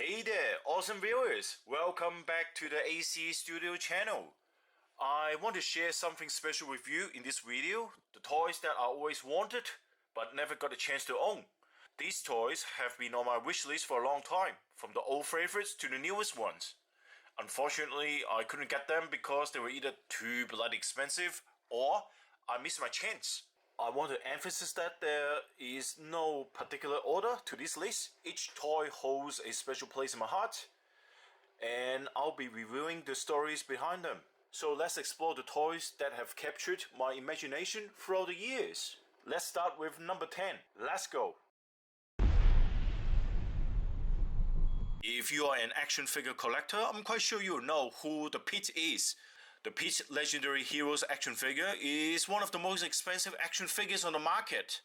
Hey there, awesome viewers! Welcome back to the AC Studio channel. I want to share something special with you in this video. The toys that I always wanted, but never got a chance to own. These toys have been on my wish list for a long time, from the old favorites to the newest ones. Unfortunately, I couldn't get them because they were either too bloody expensive or I missed my chance. I want to emphasize that there is no particular order to this list. Each toy holds a special place in my heart, and I'll be reviewing the stories behind them. So let's explore the toys that have captured my imagination throughout the years. Let's start with number 10. Let's go! If you are an action figure collector, I'm quite sure you know who the Pit is. The Pit Legendary Heroes action figure is one of the most expensive action figures on the market.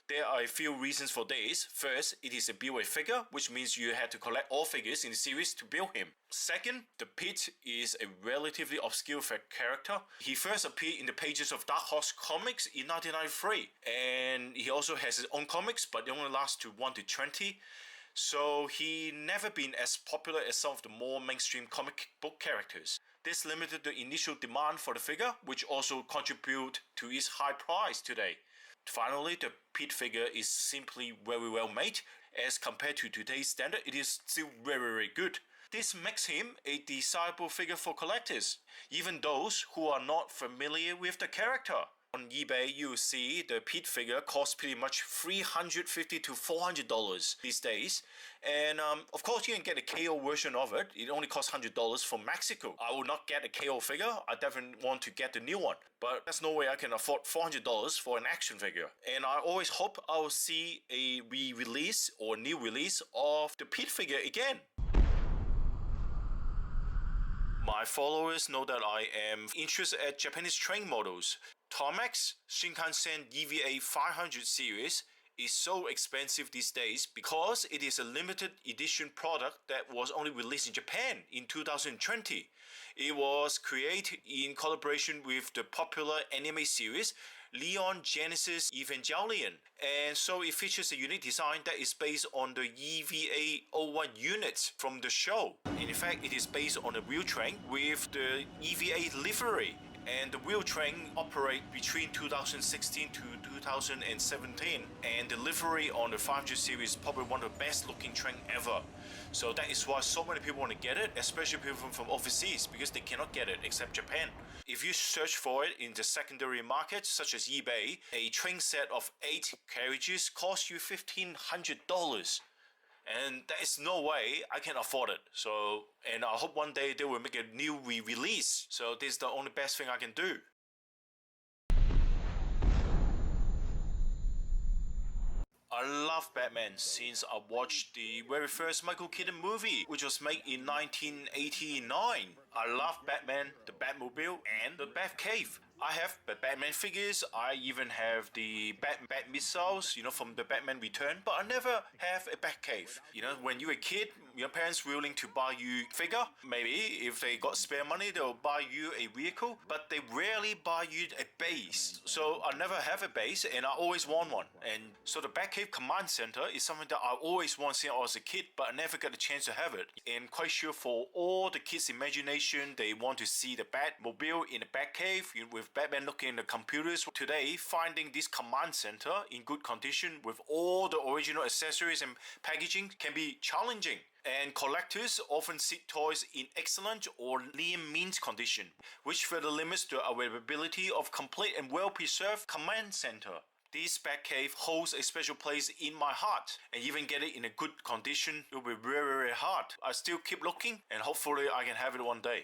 There are a few reasons for this. First, it is a build-a figure, which means you had to collect all figures in the series to build him. Second, the Pit is a relatively obscure character. He first appeared in the pages of Dark Horse comics in 1993, and he also has his own comics, but they only last to 1 to 20. So he never been as popular as some of the more mainstream comic book characters. This limited the initial demand for the figure, which also contributed to its high price today. Finally, the Pit figure is simply very well made. As compared to today's standard, it is still very good. This makes him a desirable figure for collectors, even those who are not familiar with the character. On eBay, you see the Pit figure costs pretty much $350 to $400 these days. And of course, you can get a KO version of it. It only costs $100 from Mexico. I will not get a KO figure. I definitely want to get the new one. But there's no way I can afford $400 for an action figure. And I always hope I will see a re-release or new release of the Pit figure again. My followers know that I am interested at Japanese train models. Tomax Shinkansen EVA 500 series is so expensive these days because it is a limited edition product that was only released in Japan in 2020. It was created in collaboration with the popular anime series Neon Genesis Evangelion, and so it features a unique design that is based on the EVA-01 units from the show. And in fact, it is based on a wheel train with the EVA livery. And the wheel train operate between 2016 to 2017, and the livery on the 500 series is probably one of the best looking train ever. So that is why so many people want to get it, especially people from overseas, because they cannot get it except Japan. If you search for it in the secondary markets such as eBay, a train set of 8 carriages costs you $1,500. And there is no way I can afford it. So, and I hope one day they will make a new re-release. So this is the only best thing I can do. I love Batman since I watched the very first Michael Keaton movie, which was made in 1989. I love Batman, the Batmobile, and the Batcave. I have the Batman figures, I even have the Bat missiles, from the Batman Return, but I never have a Batcave. When you're a kid, your parents willing to buy you a figure. Maybe if they got spare money, they'll buy you a vehicle, but they rarely buy you a base. So I never have a base, and I always want one. And so the Batcave Command Center is something that I always want since I was a kid, but I never got a chance to have it. And quite sure for all the kids' imagination, they want to see the Batmobile in the Batcave with Batman looking in the computers. Today, finding this command center in good condition with all the original accessories and packaging can be challenging. And collectors often seek toys in excellent or near mint condition, which further limits the availability of complete and well-preserved command center. This Batcave holds a special place in my heart, and even get it in a good condition will be very hard. I still keep looking, and hopefully I can have it one day.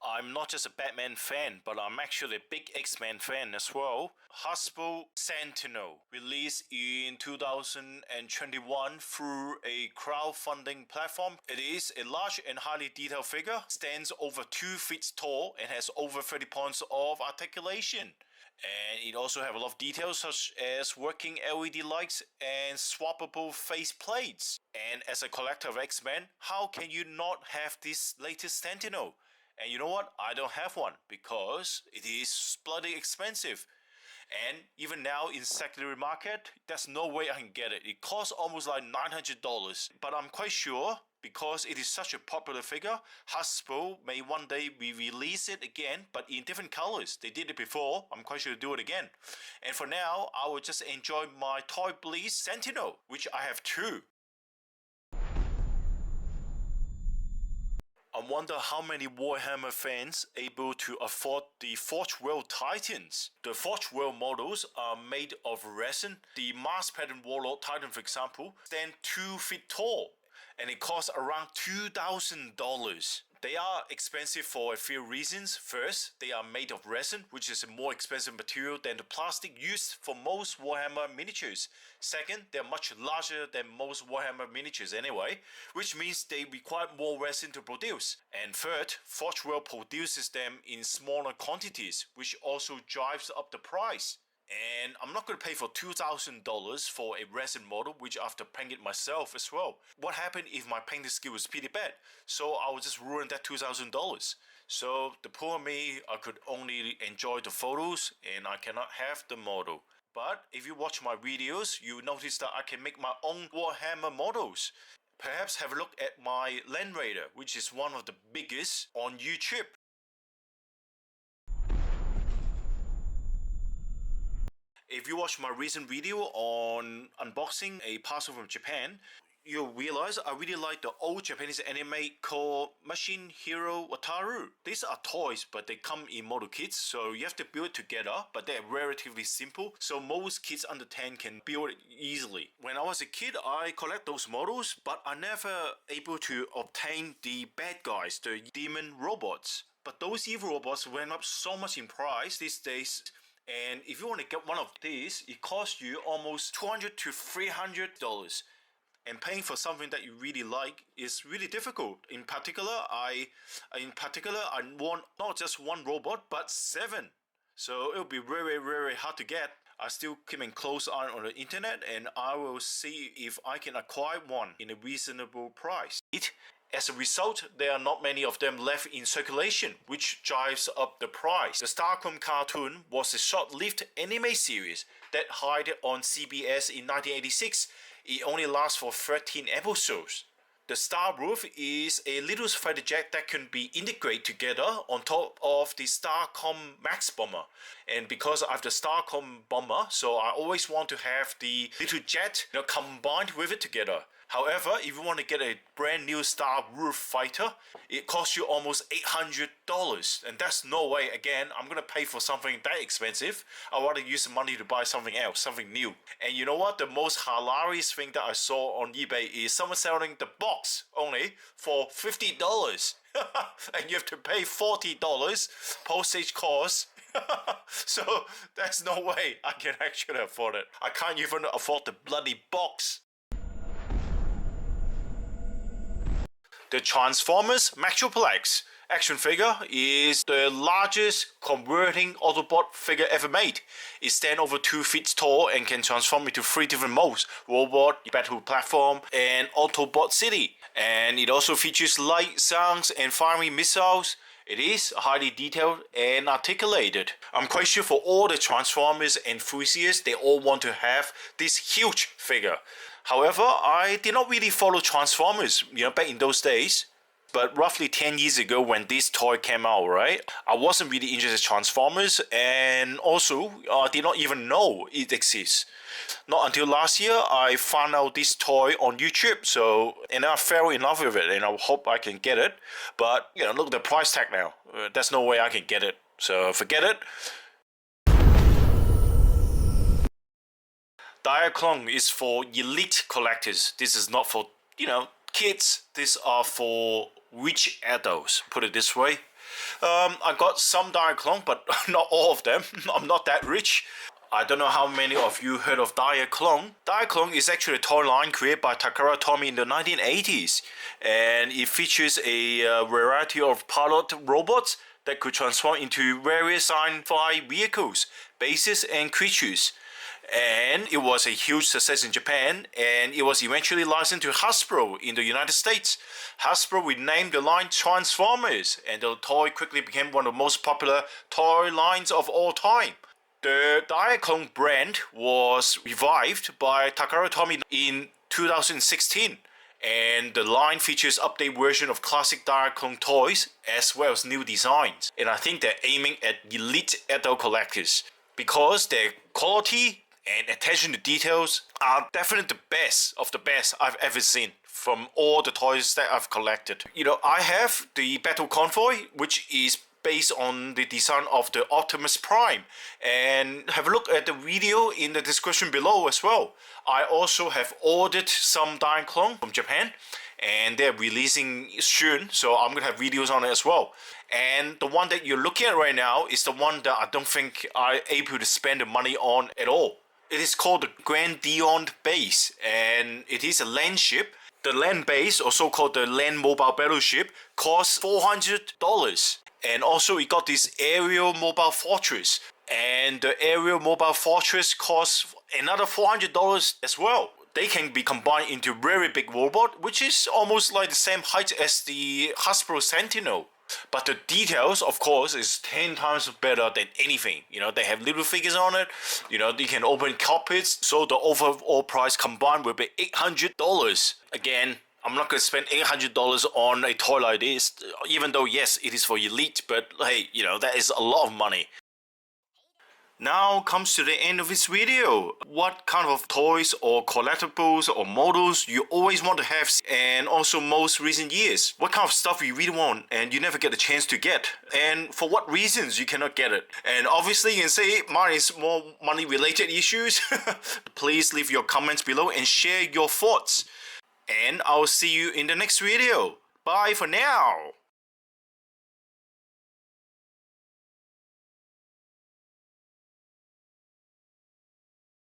I'm not just a Batman fan, but I'm actually a big X-Men fan as well. Havok Sentinel, released in 2021 through a crowdfunding platform. It is a large and highly detailed figure, stands over 2 feet tall, and has over 30 points of articulation. And it also have a lot of details such as working LED lights and swappable face plates. And as a collector of X-Men, how can you not have this latest Sentinel? And you know what? I don't have one because it is bloody expensive. And even now in secondary market, there's no way I can get it. It costs almost like $900. But I'm quite sure, because it is such a popular figure, Hasbro may one day release it again, but in different colors. They did it before. I'm quite sure they'll do it again. And for now, I will just enjoy my Toy Bleed Sentinel, which I have two. I wonder how many Warhammer fans able to afford the Forge World Titans. The Forge World models are made of resin. The Mars Pattern Warlord Titan, for example, stand 2 feet tall, and it costs around $2,000. They are expensive for a few reasons. First, they are made of resin, which is a more expensive material than the plastic used for most Warhammer miniatures. Second, they're much larger than most Warhammer miniatures anyway, which means they require more resin to produce. And third, Forge World produces them in smaller quantities, which also drives up the price. And I'm not going to pay for $2,000 for a resin model, which I have to paint it myself as well. What happened if my painting skill was pretty bad? So I would just ruin that $2,000. So the poor me, I could only enjoy the photos and I cannot have the model. But if you watch my videos, you notice that I can make my own Warhammer models. Perhaps have a look at my Land Raider, which is one of the biggest on YouTube. If you watch my recent video on unboxing a parcel from Japan, you'll realize I really like the old Japanese anime called Machine Hero Wataru. These are toys, but they come in model kits, so you have to build it together, but they're relatively simple, so most kids under 10 can build it easily. When I was a kid, I collect those models, but I never able to obtain the bad guys, the demon robots. But those evil robots went up so much in price these days. And if you want to get one of these, it costs you almost $200 to $300. And paying for something that you really like is really difficult. In particular, I want not just one robot, but 7. So it'll be very, very hard to get. I still keep a close eye on the internet, and I will see if I can acquire one in a reasonable price. As a result, there are not many of them left in circulation, which drives up the price. The StarCom cartoon was a short-lived anime series that aired on CBS in 1986. It only lasts for 13 episodes. The Star Roof is a little fighter jet that can be integrated together on top of the StarCom Max bomber. And because I have the StarCom bomber, so I always want to have the little jet combined with it together. However, if you want to get a brand new Star Roof fighter, it costs you almost $800. And that's no way, again, I'm going to pay for something that expensive. I want to use the money to buy something else, something new. And you know what? The most hilarious thing that I saw on eBay is someone selling the box only for $50. And you have to pay $40 postage cost. So there's no way I can actually afford it. I can't even afford the bloody box. The Transformers Maxpla action figure is the largest converting Autobot figure ever made. It stands over 2 feet tall and can transform into 3 different modes: Robot, Battle Platform, and Autobot City. And it also features light, sounds, and firing missiles. It is highly detailed and articulated. I'm quite sure for all the Transformers enthusiasts, they all want to have this huge figure. However, I did not really follow Transformers, back in those days. But roughly 10 years ago when this toy came out, right, I wasn't really interested in Transformers, and also I did not even know it exists. Not until last year, I found out this toy on YouTube, and I fell in love with it, and I hope I can get it. But, look at the price tag now. There's no way I can get it, so forget it. DiClong is for elite collectors. This is not for, kids. These are for rich adults, put it this way. I got some DiClong, but not all of them. I'm not that rich. I don't know how many of you heard of DiClong. DiClong is actually a toy line created by Takara Tomy in the 1980s. And it features a variety of pilot robots that could transform into various sci-fi vehicles, bases, and creatures. And it was a huge success in Japan, and it was eventually licensed to Hasbro in the United States. Hasbro renamed the line Transformers, and the toy quickly became one of the most popular toy lines of all time. The DiClong brand was revived by Takara Tomy in 2016, and the line features updated version of classic DiClong toys as well as new designs. And I think they're aiming at elite adult collectors because their quality and attention to details are definitely the best of the best I've ever seen from all the toys that I've collected. You know, I have the Battle Convoy, which is based on the design of the Optimus Prime, and have a look at the video in the description below as well. I also have ordered some DiClong from Japan, and they're releasing soon, so I'm gonna have videos on it as well. And the one that you're looking at right now is the one that I don't think I'm able to spend the money on at all. It is called the Grand Dion Base, and it is a land ship. The land base, or so-called the land mobile battleship, costs $400. And also it got this aerial mobile fortress, and the aerial mobile fortress costs another $400 as well. They can be combined into a very big robot, which is almost like the same height as the Havok Sentinel. But the details, of course, is 10 times better than anything. You know, they have little figures on it. You know, they can open cockpits. So the overall price combined will be $800. Again, I'm not going to spend $800 on a toy like this, even though, yes, it is for elite, but hey, you know, that is a lot of money. Now comes to the end of this video. What kind of toys or collectibles or models you always want to have, and also most recent years? What kind of stuff you really want and you never get a chance to get, and for what reasons you cannot get it? And obviously you can say mine is more money related issues. Please leave your comments below and share your thoughts. And I'll see you in the next video. Bye for now.